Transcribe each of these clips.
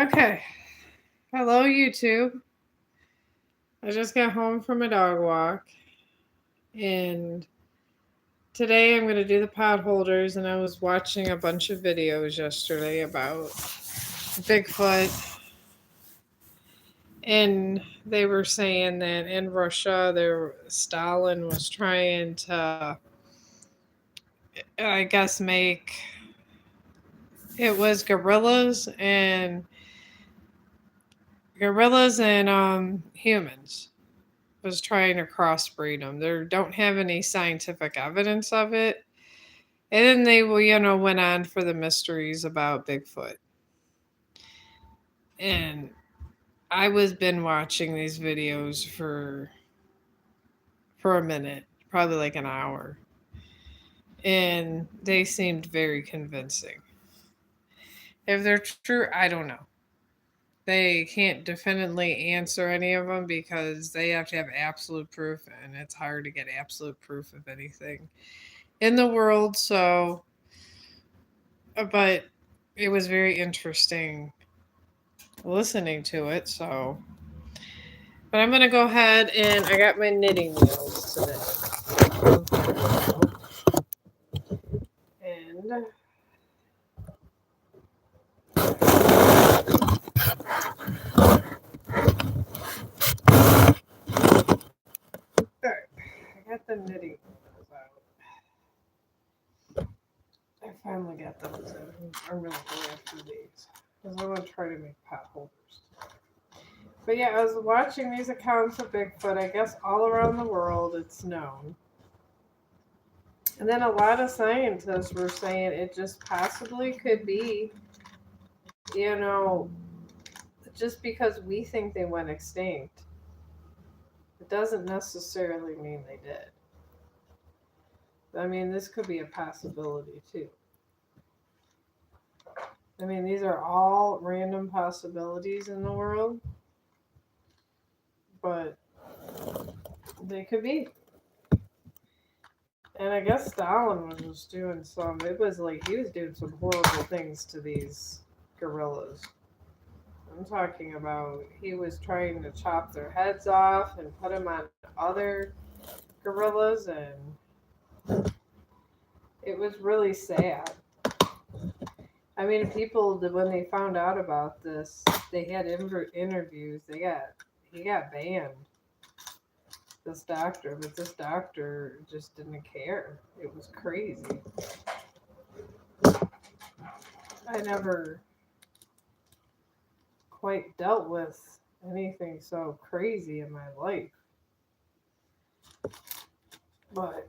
Okay. Hello, YouTube. I just got home from a dog walk, and today I'm going to do the pot holders. And I was watching a bunch of videos yesterday about Bigfoot, and they were saying that in Russia, Stalin was trying to, I guess, make it was gorillas and humans was trying to crossbreed them. They don't have any scientific evidence of it. And then they went on for the mysteries about Bigfoot. And I was been watching these videos for a minute, probably like an hour. And they seemed very convincing. If they're true, I don't know. They can't definitively answer any of them because they have to have absolute proof, and it's hard to get absolute proof of anything in the world. But it was very interesting listening to it. But I'm gonna go ahead and I got my knitting needles today, and I got the knitting needles out. I finally got those out. I'm really glad for these because I want to try to make pot holders. But yeah, I was watching these accounts of Bigfoot. I guess all around the world it's known. And then a lot of scientists were saying it just possibly could be, you know, just because we think they went extinct, it doesn't necessarily mean they did. I mean, this could be a possibility too. I mean, these are all random possibilities in the world, but they could be. And I guess Stalin was just doing it was like he was doing some horrible things to these gorillas. I'm talking about he was trying to chop their heads off and put them on other gorillas, and it was really sad. I mean, people when they found out about this, they had interviews. He got banned. This doctor, but this doctor just didn't care. It was crazy. I never quite dealt with anything so crazy in my life. But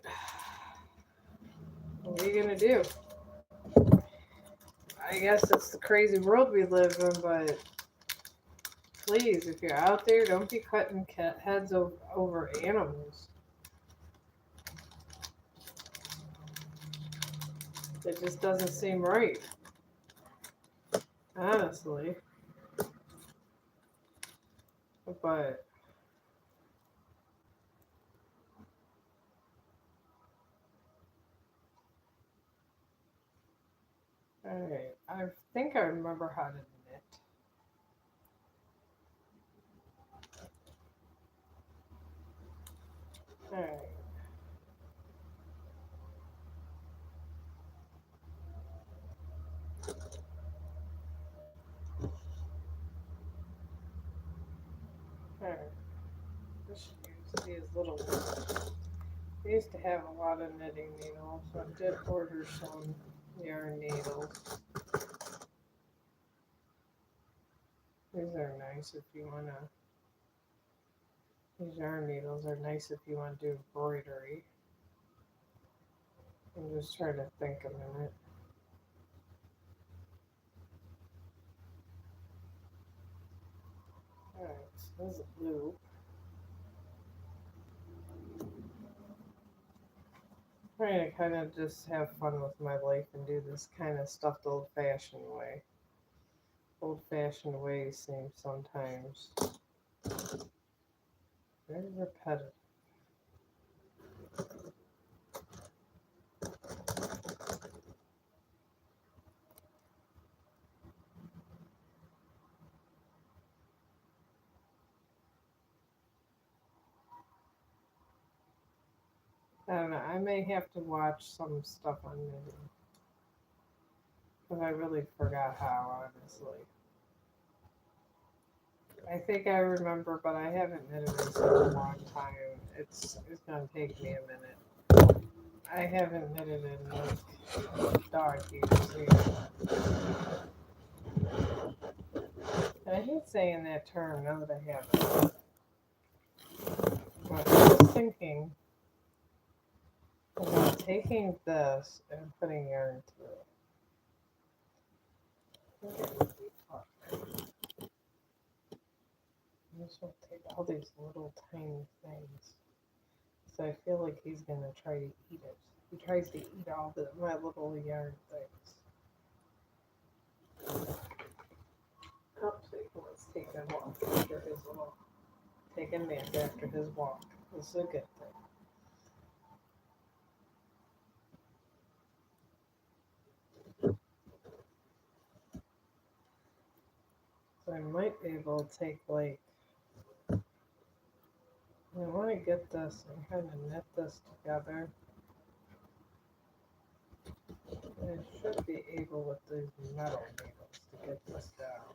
what are you gonna do? I guess it's the crazy world we live in, but please, if you're out there, don't be cutting heads over animals. It just doesn't seem right, honestly. But alright, I think I remember how to knit. Alright. Alright. I should use these little ones. I used to have a lot of knitting needles, so I did order some yarn needles. These are nice if you want to. These yarn needles are nice if you want to do embroidery. I'm just trying to think a minute. Alright, so this is a loop. I'm trying to kind of just have fun with my life and do this kind of stuff the old-fashioned way. Old-fashioned ways seem sometimes very repetitive. I don't know. I may have to watch some stuff on knitting because I really forgot how, honestly. I think I remember, but I haven't knitted in such a long time. It's gonna take me a minute. I haven't knitted in like dog years either. And I hate saying that term now that I have it. But I was thinking about taking this and putting yarn through it. This will take all these little tiny things. So I feel like he's gonna try to eat it. He tries to eat all my little yarn things. Oh, so he wants to take a walk after his walk. Take a nap after his walk. This is a good thing. So I might be able to take like, I want to get this and kind of knit this together. I should be able with these metal needles to get this down.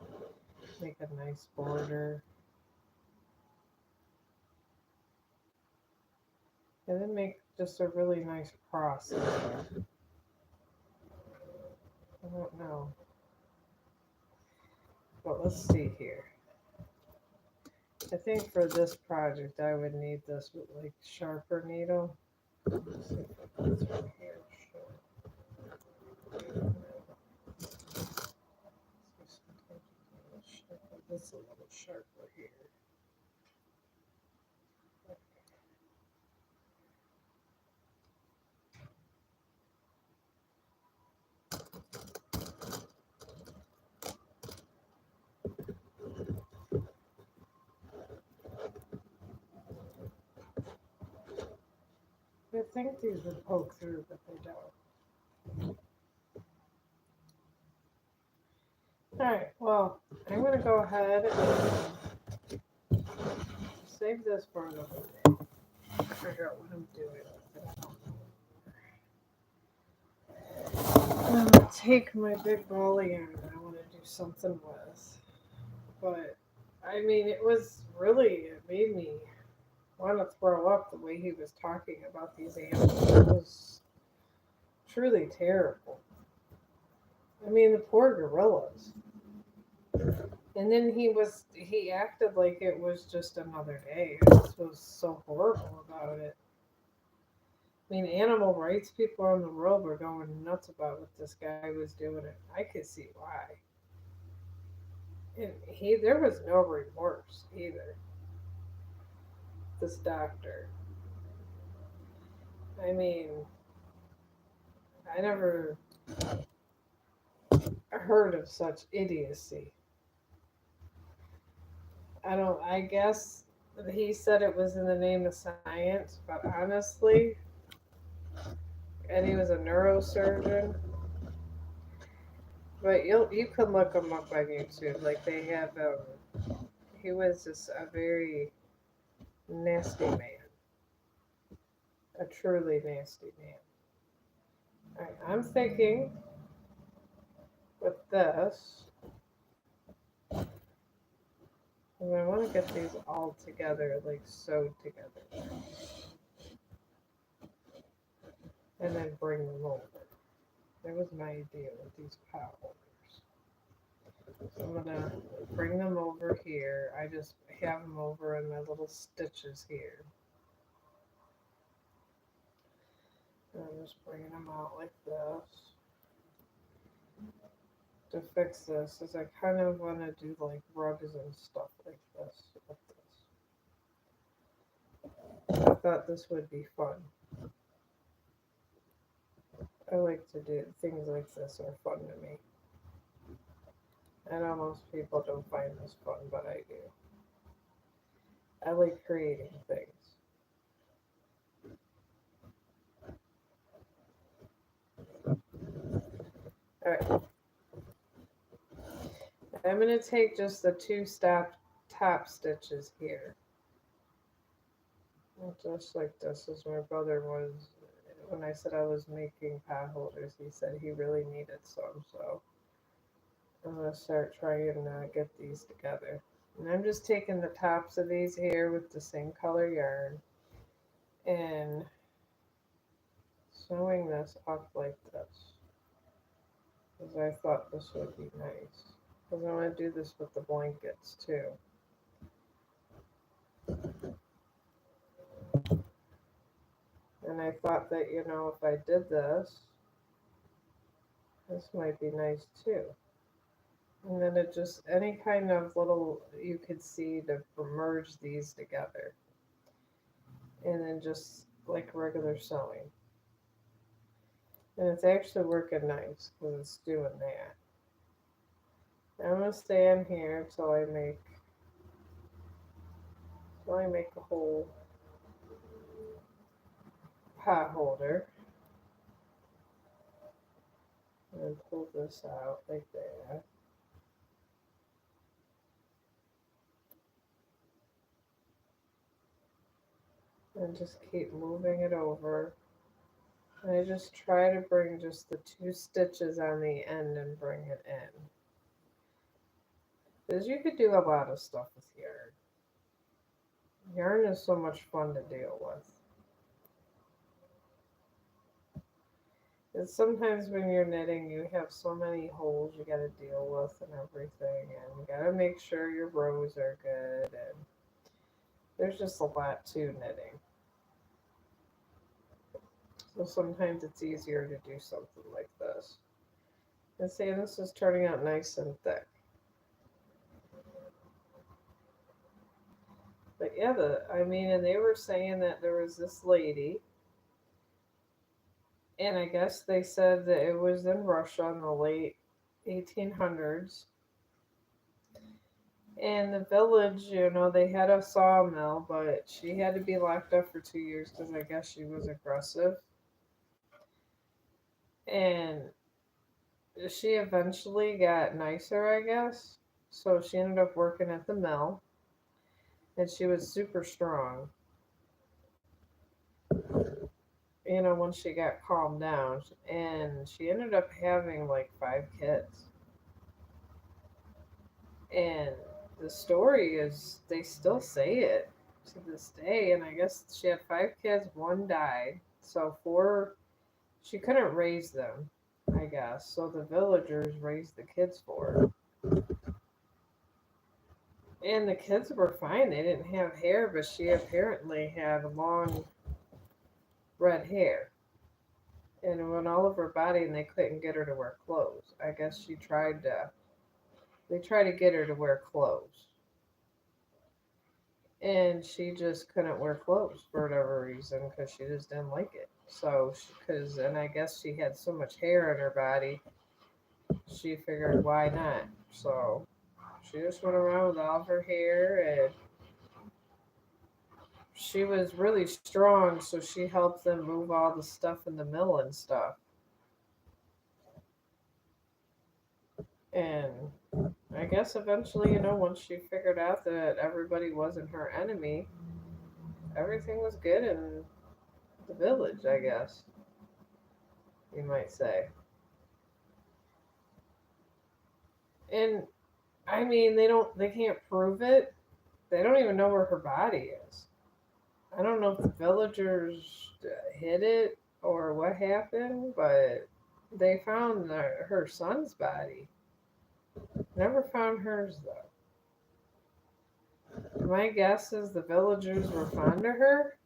Make a nice border. And then make just a really nice cross in there. I don't know. But let's see here. I think for this project I would need this with like sharper needle. Let's see if I put this one here. This a little sharper here. I think these would poke through, but they don't. Alright, well, I'm going to go ahead and save this for another day. Figure out what I'm doing with it. I'm going to take my big ball of yarn that I want to do something with. But, I mean, it made me want to throw up the way he was talking about these animals. It was truly terrible. I mean, the poor gorillas. And then he acted like it was just another day. I just was so horrible about it. I mean, animal rights people around the world were going nuts about what this guy was doing, and I could see why. And there was no remorse either. This doctor. I mean, I never heard of such idiocy. I guess he said it was in the name of science, but honestly, and he was a neurosurgeon. But you can look him up on YouTube. Like they have he was just a very nasty man, a truly nasty man. All right, I'm thinking with this, and I want to get these all together, like sewed together, and then bring them over. That was my idea with these pot holders. So I'm gonna bring them over here. I just have them over in my little stitches here. And I'm just bringing them out like this. To fix this is I kind of want to do like rugs and stuff like this with this. I thought this would be fun. I like to do things like this are fun to me. I know most people don't find this fun, but I do. I like creating things. Alright. I'm going to take just the two top stitches here. Just like this, as my brother was, when I said I was making pot holders, he said he really needed some, so I'm gonna start trying to get these together. And I'm just taking the tops of these here with the same color yarn and sewing this up like this, because I thought this would be nice. Because I want to do this with the blankets too. And I thought that, if I did this, this might be nice too. And then it just, any kind of little, you could see to merge these together. And then just like regular sewing. And it's actually working nice because it's doing that. Now I'm going to stay in here till I make a whole pot holder. And pull this out like that. And just keep moving it over. And I just try to bring just the 2 stitches on the end and bring it in. Because you could do a lot of stuff with yarn. Yarn is so much fun to deal with. And sometimes when you're knitting, you have so many holes you got to deal with and everything. And you got to make sure your rows are good. And there's just a lot to knitting. So sometimes it's easier to do something like this. And see, this is turning out nice and thick. But yeah, and they were saying that there was this lady, and I guess they said that it was in Russia in the late 1800s. And the village, they had a sawmill, but she had to be locked up for 2 years because I guess she was aggressive. And she eventually got nicer, I guess. So she ended up working at the mill, and she was super strong. Once she got calmed down, and she ended up having like 5 kids. And the story is they still say it to this day. And I guess she had 5 kids, one died. So four, she couldn't raise them, I guess. So the villagers raised the kids for her. And the kids were fine. They didn't have hair, but she apparently had long red hair. And it went all over her body, and they couldn't get her to wear clothes. I guess they tried to get her to wear clothes. And she just couldn't wear clothes for whatever reason because she just didn't like it. So, and I guess she had so much hair on her body, she figured why not. So, she just went around with all of her hair, and she was really strong, so she helped them move all the stuff in the mill and stuff. And I guess eventually, once she figured out that everybody wasn't her enemy, everything was good in the village, I guess, you might say. And they can't prove it. They don't even know where her body is. I don't know if the villagers hid it or what happened, but they found her son's body. Never found hers though. My guess is the villagers were fond of her,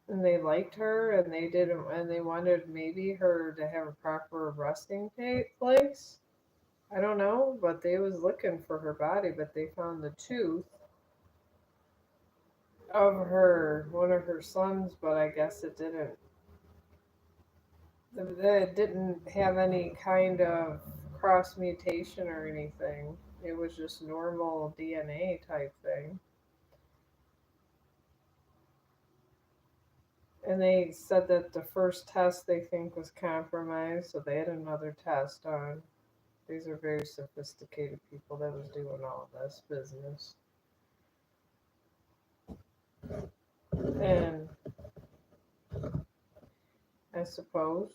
and they liked her, and they wanted maybe her to have a proper resting place. I don't know, but they was looking for her body, but they found the tooth of one of her sons, but I guess it didn't have any kind of cross mutation or anything. It was just normal DNA type thing. And they said that the first test they think was compromised, so they had another test on. These are very sophisticated people that was doing all this business. And I suppose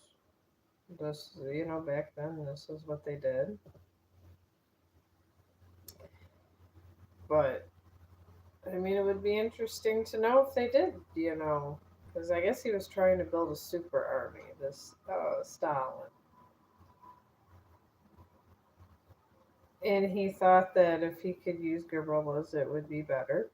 this, back then, this is what they did. But, I mean, it would be interesting to know if they did, because I guess he was trying to build a super army, this Stalin. And he thought that if he could use guerrillas, it would be better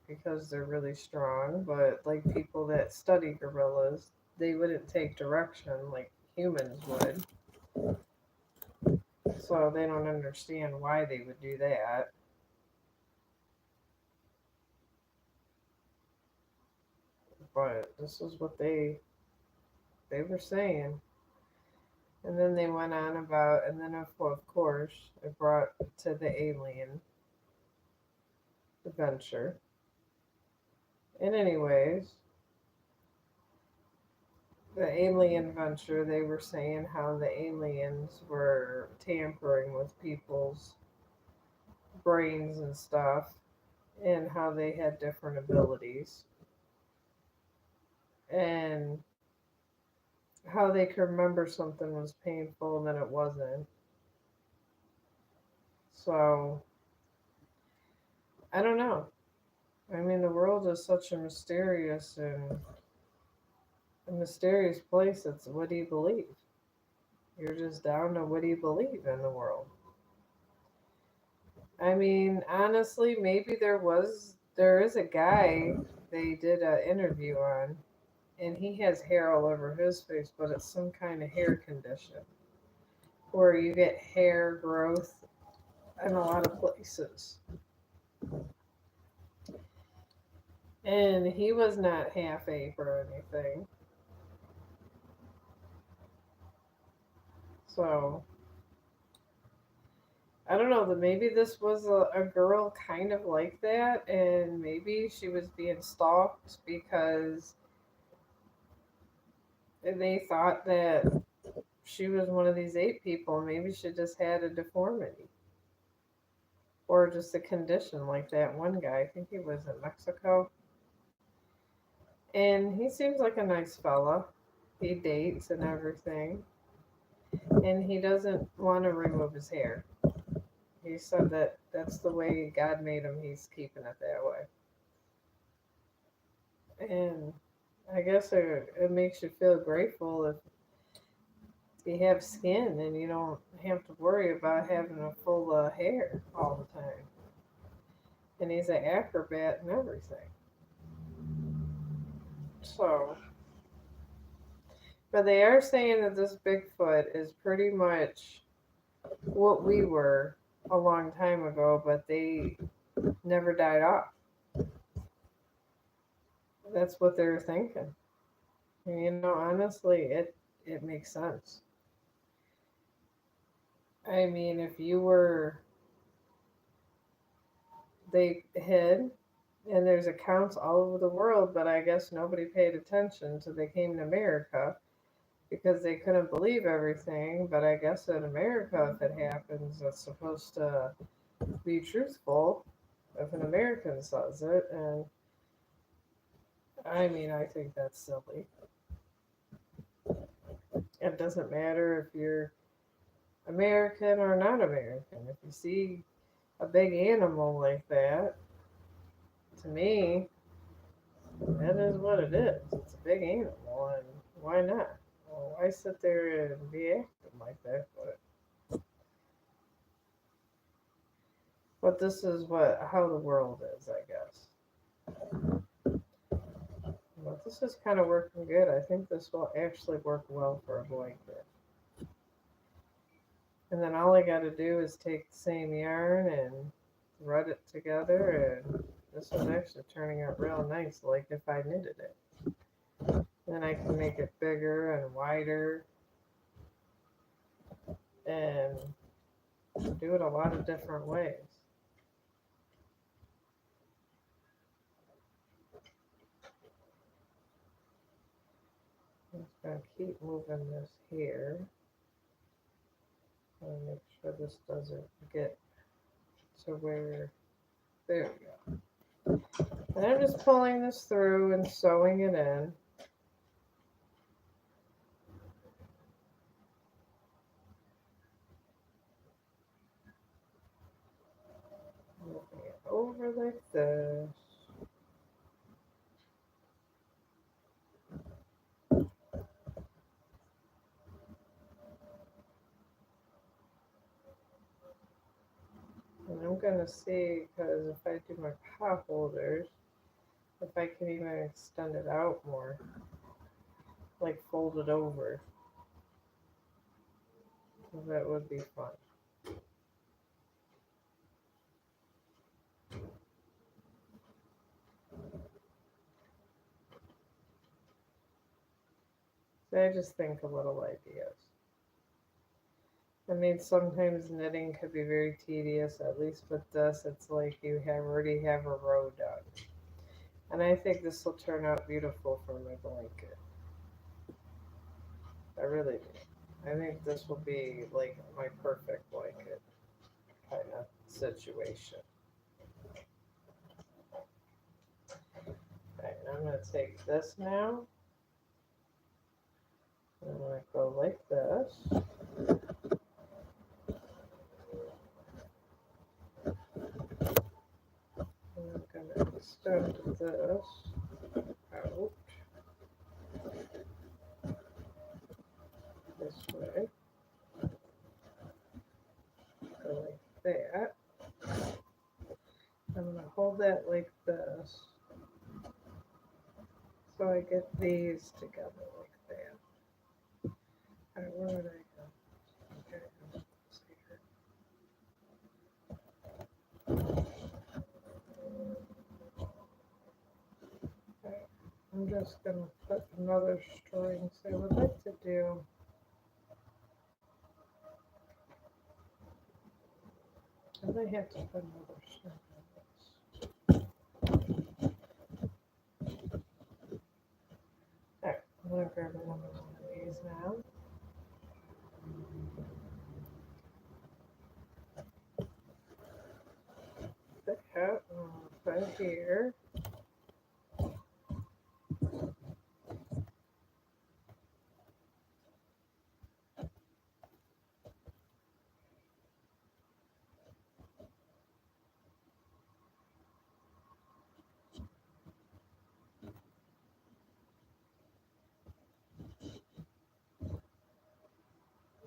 because they're really strong. But, like, people that study guerrillas, they wouldn't take direction like humans would. So they don't understand why they would do that. But this is what they were saying. And then they went on about, and then of course it brought to the alien adventure. And anyways, the alien venture, they were saying how the aliens were tampering with people's brains and stuff, and how they had different abilities, and how they could remember something was painful and then it wasn't. So, I don't know. I mean, the world is such a mysterious place. It's what do you believe? You're just down to what do you believe in the world? I mean, honestly, maybe there is a guy they did an interview on, and he has hair all over his face, but it's some kind of hair condition where you get hair growth in a lot of places. And he was not half ape or anything. So I don't know that maybe this was a girl kind of like that, and maybe she was being stalked because they thought that she was one of these ape people. Maybe she just had a deformity or just a condition like that one guy. I think he was in Mexico, and he seems like a nice fella. He dates and everything, and he doesn't want to remove his hair. He said that that's the way God made him. He's keeping it that way. And I guess it makes you feel grateful if you have skin and you don't have to worry about having a full hair all the time. And he's an acrobat and everything. So, but they are saying that this Bigfoot is pretty much what we were a long time ago, but they never died off. That's what they're thinking. And, honestly, it makes sense. I mean, if you were they hid, and there's accounts all over the world, but I guess nobody paid attention until they came to America because they couldn't believe everything. But I guess in America, if it happens, it's supposed to be truthful if an American says it. And I mean, I think that's silly. It doesn't matter if you're American or not American. If you see a big animal like that, to me, that is what it is. It's a big animal, and why not? Well, why sit there and be acting like that? But this is how the world is, I guess. But this is kind of working good. I think this will actually work well for a blanket. And then all I got to do is take the same yarn and thread it together, and this was actually turning out real nice, like if I knitted it. Then I can make it bigger and wider and do it a lot of different ways. I'm just going to keep moving this here and make sure this doesn't get to where, there we go. And I'm just pulling this through and sewing it in. Moving it over like this. And I'm going to see, because if I do my pot holders, if I can even extend it out more, like fold it over. That would be fun. So I just think of little ideas. I mean, sometimes knitting could be very tedious. At least with this, it's like you already have a row done. And I think this will turn out beautiful for my blanket. I really do. I think this will be like my perfect blanket kind of situation. Right, I'm going to take this now. I'm going to go like this. And I'm going to extend this out this way. Go like that. I'm going to hold that like this. So I get these together like that. Alright, where would I go? Okay, let's see here. Okay, I'm just going to put another string. So I would like to do I might have to put another string on this. Alright, I'm going to grab another one of these now. Put that right here.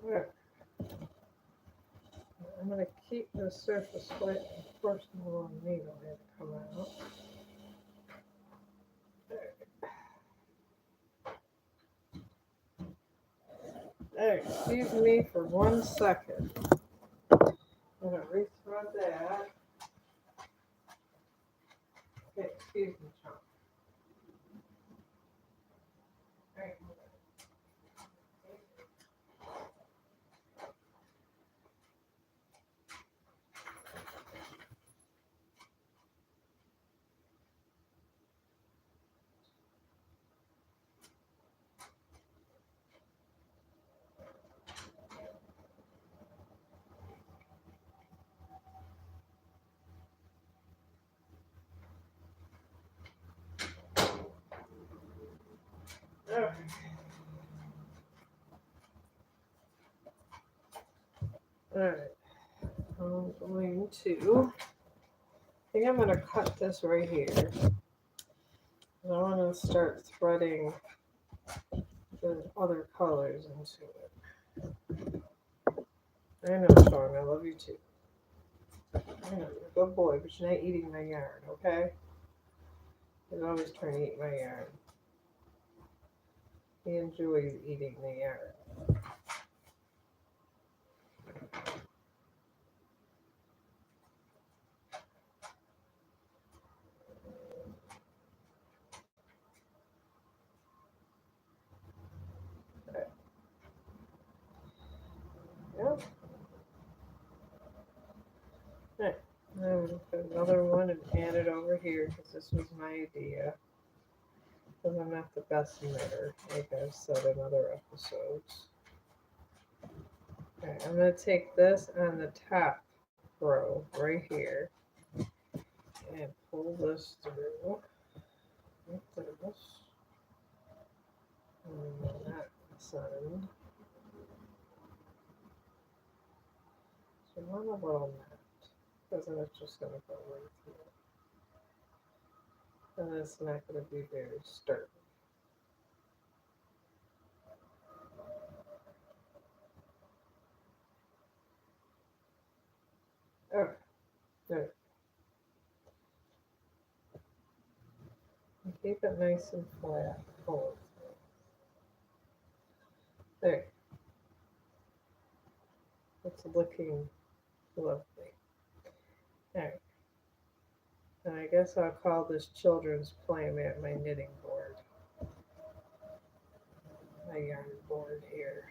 Alright. I'm going to keep the surface wet. Of course, my little needle had to come out. Alright, excuse me for 1 second. I'm going to rethread that. Okay, excuse me, Chong. Alright. Okay. Alright. I'm going to, I think I'm going to cut this right here. And I want to start threading the other colors into it. I know, Chong, I love you too. I know, you're a good boy, but you're not eating my yarn, okay? He's always trying to eat my yarn. He enjoys eating the yarn. Okay. Yep. Right. Now I'm going to put another one and add it over here because this was my idea. Because I'm not the best knitter, like I've said in other episodes. Okay, I'm going to take this on the top row right here. And pull this through. Like this. And then that side. So not a little mat. Because then it's just going to go right through. And it's not going to be very sturdy. Okay, there. And keep it nice and flat. Pull it through. There. It's looking lovely. Alright. And I guess I'll call this children's playmat my knitting board. My yarn board here.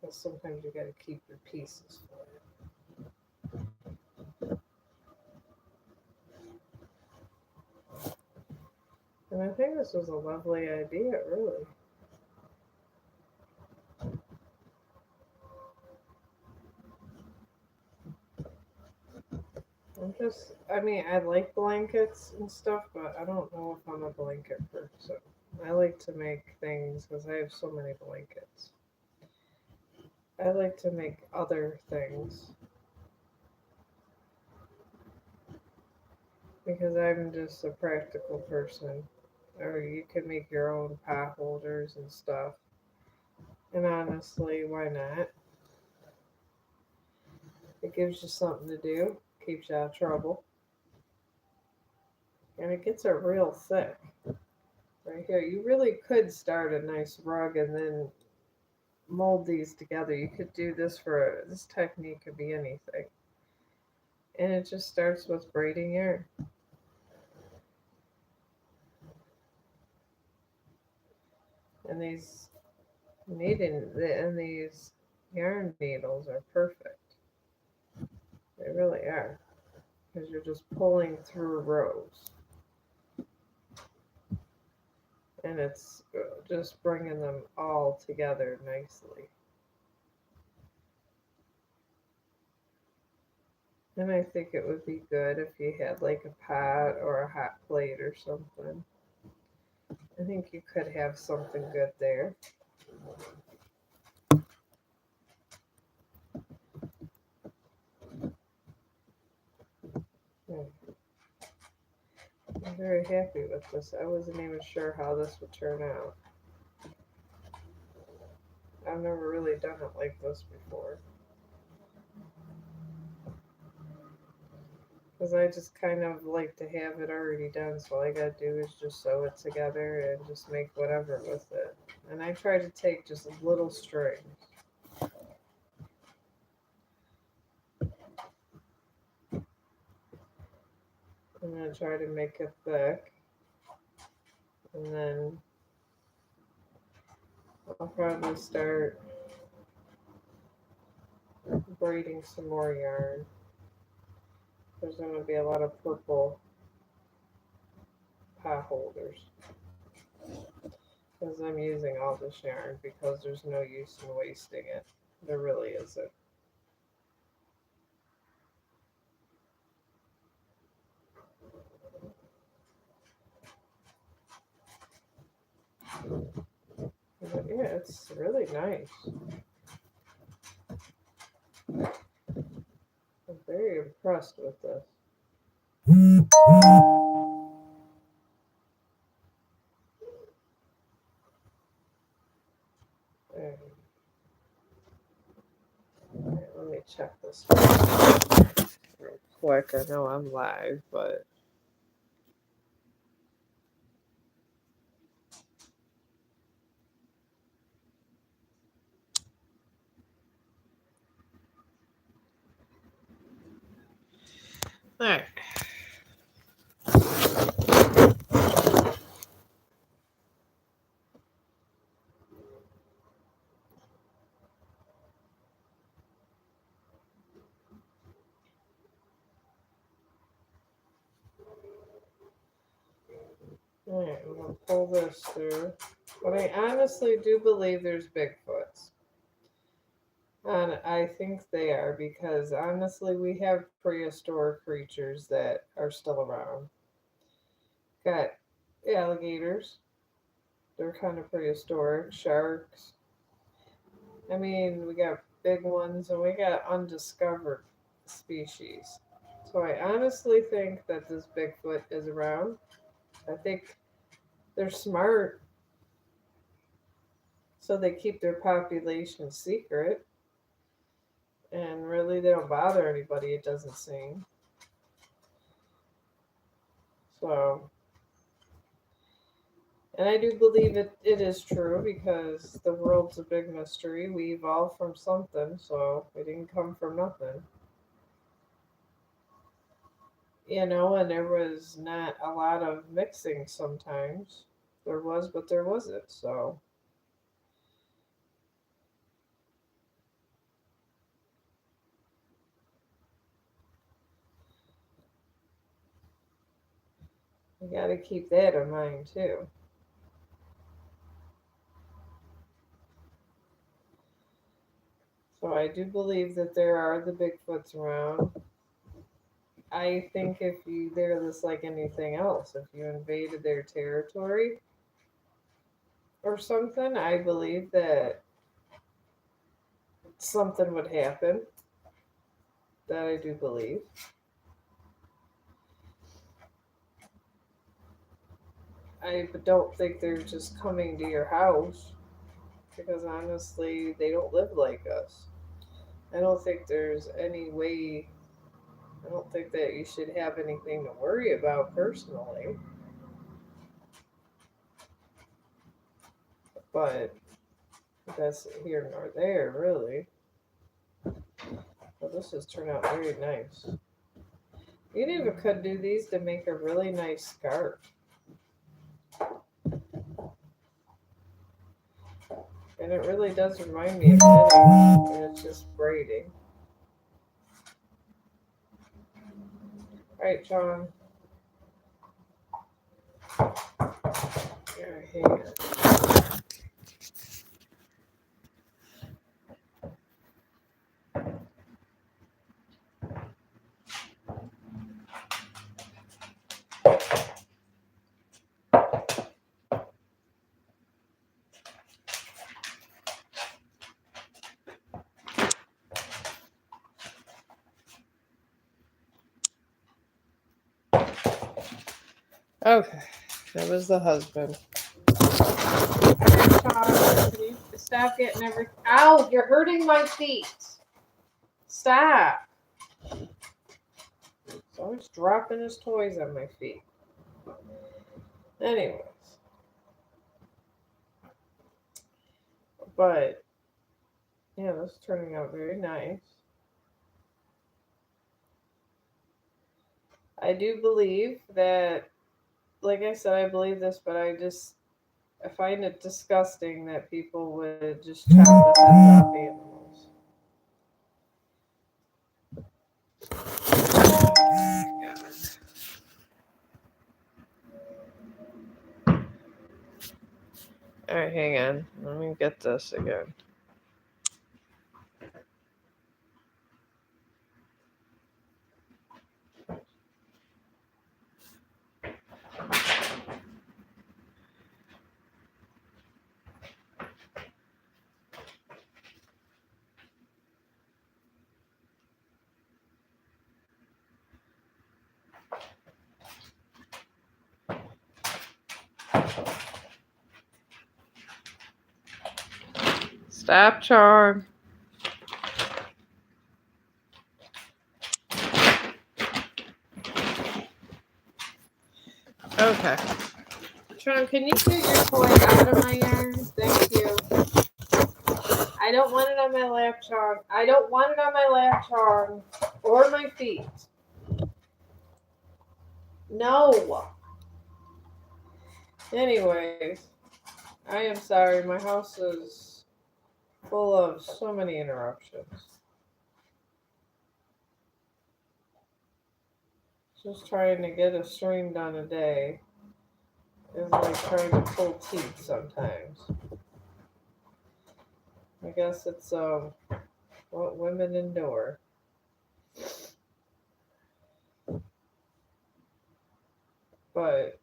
Because sometimes you gotta keep your pieces for it. And I think this was a lovely idea, really. I like blankets and stuff, but I don't know if I'm a blanket person. I like to make things because I have so many blankets. I like to make other things because I'm just a practical person. Or you can make your own pot holders and stuff. And honestly, why not? It gives you something to do, keeps you out of trouble, and it gets it real thick. Right here, you really could start a nice rug and then mold these together. You could do this for this technique could be anything, and it just starts with braiding yarn. And these yarn needles are perfect. They really are, because you're just pulling through rows, and it's just bringing them all together nicely. And I think it would be good if you had like a pot or a hot plate or something. I think you could have something good there. Yeah. I'm very happy with this. I wasn't even sure how this would turn out. I've never really done it like this before. Because I just kind of like to have it already done, so all I gotta do is just sew it together and just make whatever with it. And I try to take just a little string. I'm gonna try to make it thick. And then I'll probably start braiding some more yarn. There's going to be a lot of purple pot holders because I'm using all this yarn because there's no use in wasting it. There really isn't. But yeah, it's really nice. I'm very impressed with this. Alright, let me check this real quick. I know I'm live, but alright. Alright, I'm going to pull this through. But I honestly do believe there's Bigfoots. And I think they are because honestly, we have prehistoric creatures that are still around. Got alligators, they're kind of prehistoric. Sharks. I mean, we got big ones and we got undiscovered species. So I honestly think that this Bigfoot is around. I think they're smart, so they keep their population secret and really they don't bother anybody, it doesn't seem. So, and I do believe it is true because the world's a big mystery. We evolved from something, so we didn't come from nothing. And there was not a lot of mixing sometimes. There was, but there wasn't. So, you got to keep that in mind too. So, I do believe that there are the Bigfoots around. I think if you, they're just like anything else. If you invaded their territory or something, I believe that something would happen. That I do believe. I don't think they're just coming to your house because honestly, they don't live like us. I don't think there's any way, I don't think that you should have anything to worry about personally, but that's here nor there, really. Well, this has turned out very nice. You even could do these to make a really nice scarf. And it really does remind me of knitting, and it's just braiding. Alright, Chong. Here, here. Okay, that was the husband. Alright, can you stop getting everything? Ow, you're hurting my feet. Stop. He's always dropping his toys on my feet. Anyways, but yeah, this is turning out very nice. I do believe that, like I said, I believe this, but I find it disgusting that people would just chop the heads off animals. All right, hang on. Let me get this again. Stop, Chong. Okay. Chong, can you get your toy out of my yard? Thank you. I don't want it on my lap, Chong. I don't want it on my lap, Chong. Or my feet. No. Anyways, I am sorry. My house is full of so many interruptions. Just trying to get a stream done a day is like trying to pull teeth sometimes. I guess it's what women endure. But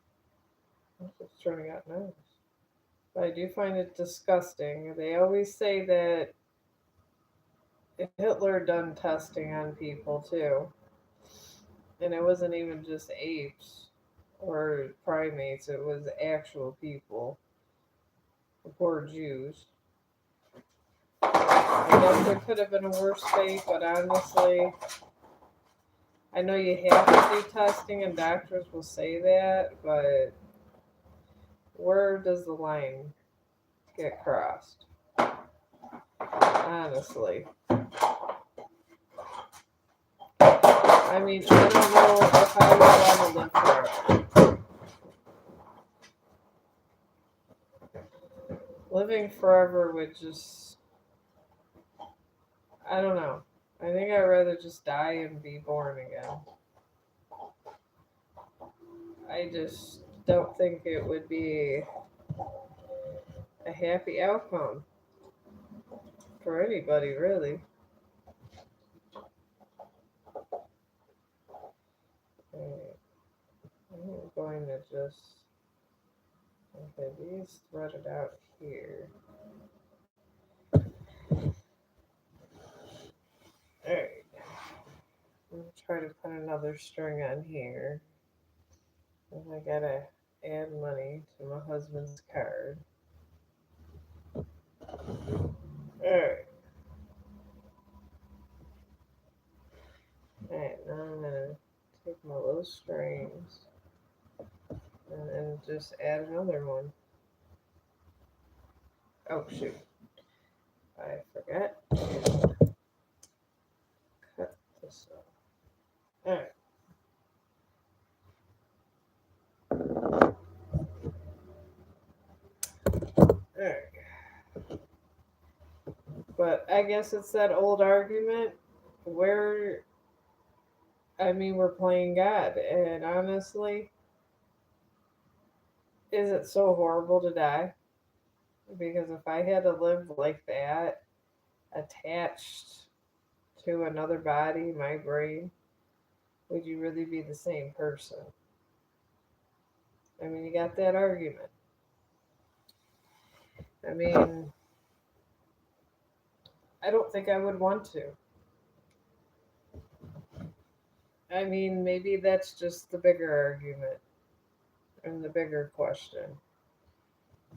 it's turning out nice. But I do find it disgusting. They always say that Hitler done testing on people too, and it wasn't even just apes or primates. It was actual people, the poor Jews. I guess there could have been a worse fate, but honestly, I know you have to do testing, and doctors will say that, but where does the line get crossed? Honestly, I mean, I don't know if I would want to live forever. Living forever would just, I don't know. I think I'd rather just die and be born again. I just don't think it would be a happy outcome for anybody, really. Alright, I'm going to just, okay, these threaded out here. Alright, I'm gonna try to put another string on here. And I gotta add money to my husband's card. Alright, alright, now I'm gonna take my little strings and then just add another one. Oh shoot, I forgot to cut this off. Alright, alright. But I guess it's that old argument where, I mean, we're playing God. And honestly, is it so horrible to die? Because if I had to live like that, attached to another body, my brain, would you really be the same person? I mean, you got that argument. I mean, I don't think I would want to. I mean, maybe that's just the bigger argument and the bigger question.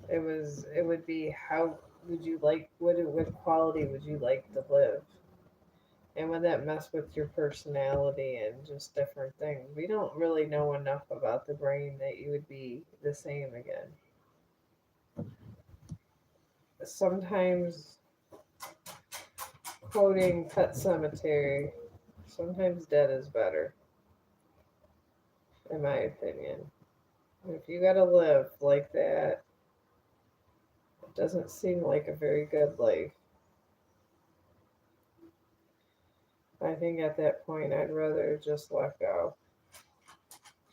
It would be how would you like what quality would you like to live? And would that mess with your personality and just different things? We don't really know enough about the brain that you would be the same again. Sometimes, quoting Pet Cemetery, sometimes dead is better, in my opinion. If you gotta live like that, it doesn't seem like a very good life. I think at that point I'd rather just let go.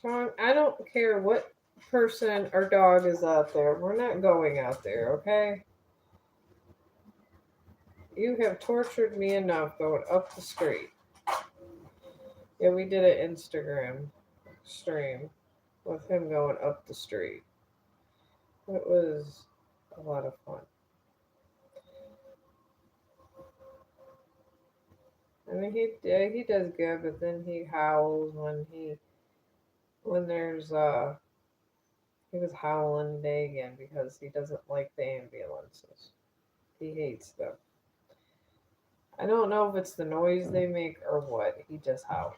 Chong, I don't care what person or dog is out there. We're not going out there, okay? You have tortured me enough going up the street. Yeah, we did an Instagram stream with him going up the street. It was a lot of fun. I mean, he does good, but then he howls when there's he was howling today again because he doesn't like the ambulances. He hates them. I don't know if it's the noise they make or what. He just howls.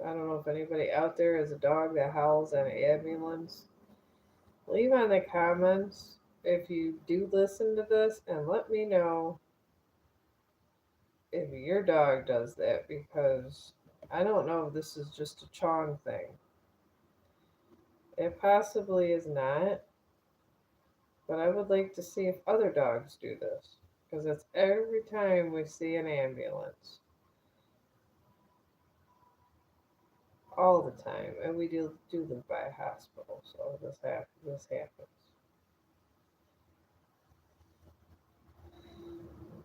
I don't know if anybody out there has a dog that howls at an ambulance. Leave on the comments if you do listen to this and let me know if your dog does that because I don't know if this is just a Chong thing. It possibly is not, but I would like to see if other dogs do this because it's every time we see an ambulance. All the time, and we do live by a hospital, so this happens.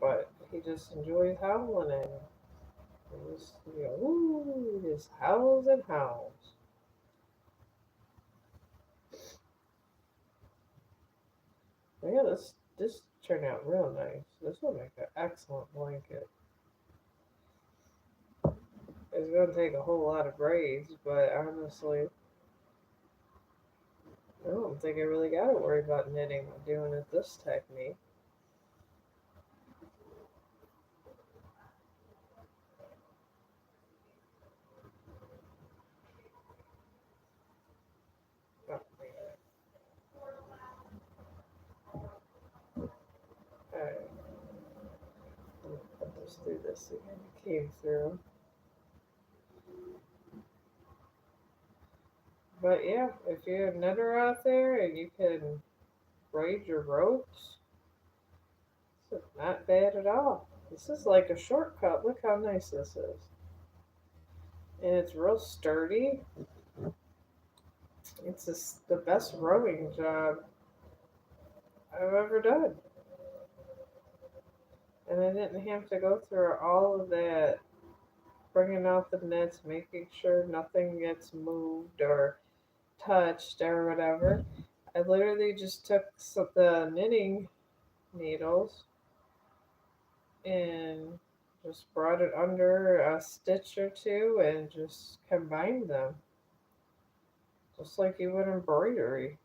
But he just enjoys howling and just, ooh, just howls and howls. But yeah, this turned out real nice. This will make an excellent blanket. It's gonna take a whole lot of braids, but honestly, I don't think I really got to worry about knitting when doing it this technique. Oh, alright, put this through this again. It came through. But yeah, if you're a knitter out there and you can braid your ropes, this is not bad at all. This is like a shortcut. Look how nice this is. And it's real sturdy. It's just the best rowing job I've ever done. And I didn't have to go through all of that bringing out the nets, making sure nothing gets moved or touched or whatever. I literally just took the knitting needles and just brought it under a stitch or two and just combined them, just like you would embroidery.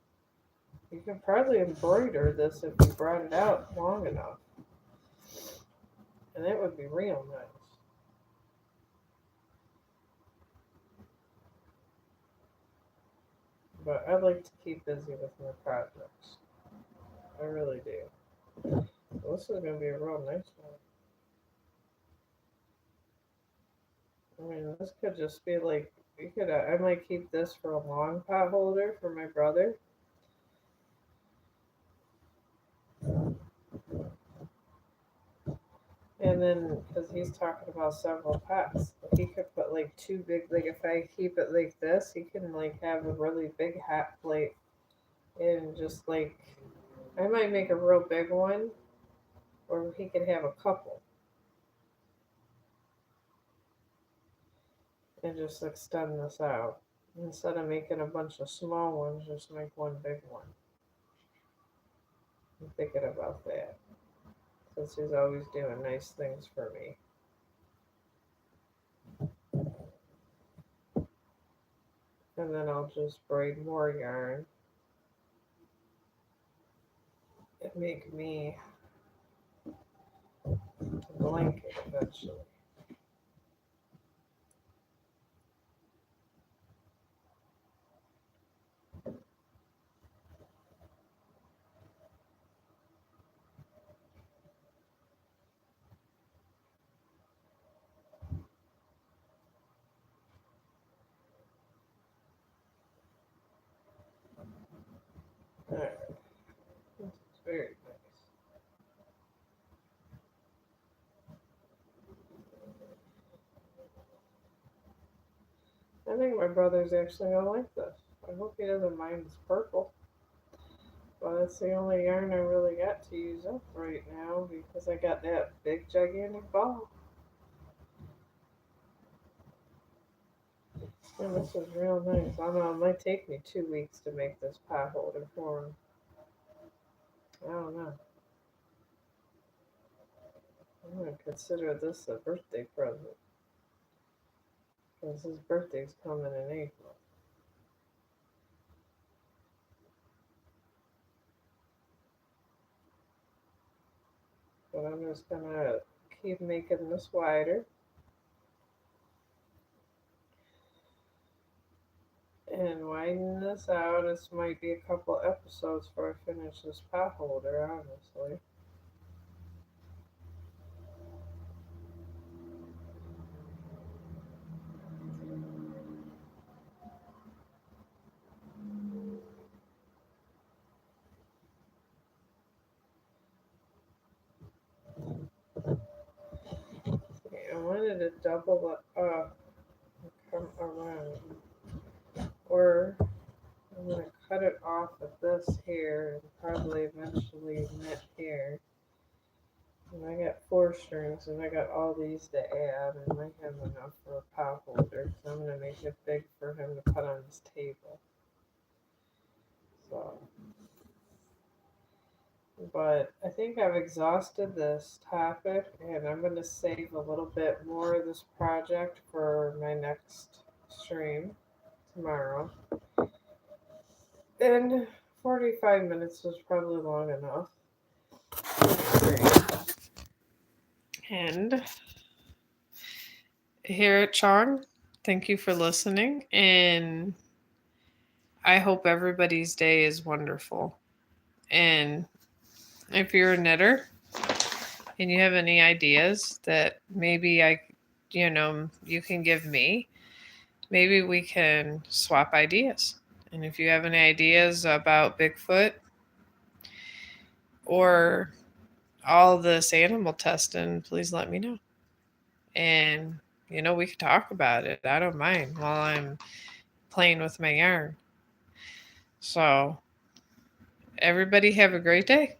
You can probably embroider this if you brought it out long enough, and it would be real nice. But I like to keep busy with my projects. I really do. This is going to be a real nice one. I mean, this could just be like, you could. I might keep this for a long pot holder for my brother. And then, because he's talking about several pots, he could put like two big, like if I keep it like this, he can like have a really big hot plate and just like, I might make a real big one, or he could have a couple and just extend this out. Instead of making a bunch of small ones, just make one big one. I'm thinking about that since he's always doing nice things for me. And then I'll just braid more yarn and make me a blanket eventually. Alright, it's very nice. I think my brother's actually gonna like this. I hope he doesn't mind it's purple. But it's the only yarn I really got to use up right now because I got that big gigantic ball. And this is real nice. I don't know, it might take me 2 weeks to make this pot holder for him. I don't know. I'm gonna consider this a birthday present because his birthday's coming in April. But I'm just gonna keep making this wider and widen this out. This might be a couple episodes before I finish this pot holder, honestly. I wanted to double it up and come around. Or I'm going to cut it off at this here and probably eventually knit here. And I got 4 strings, and I got all these to add, and I have enough for a pot holder. So I'm gonna make it big for him to put on his table. So, but I think I've exhausted this topic, and I'm gonna save a little bit more of this project for my next stream tomorrow. And 45 minutes was probably long enough. And here at Chong, thank you for listening. And I hope everybody's day is wonderful. And if you're a knitter and you have any ideas that maybe you can give me, maybe we can swap ideas. And if you have any ideas about Bigfoot or all this animal testing, please let me know. And, we could talk about it. I don't mind while I'm playing with my yarn. So, everybody have a great day.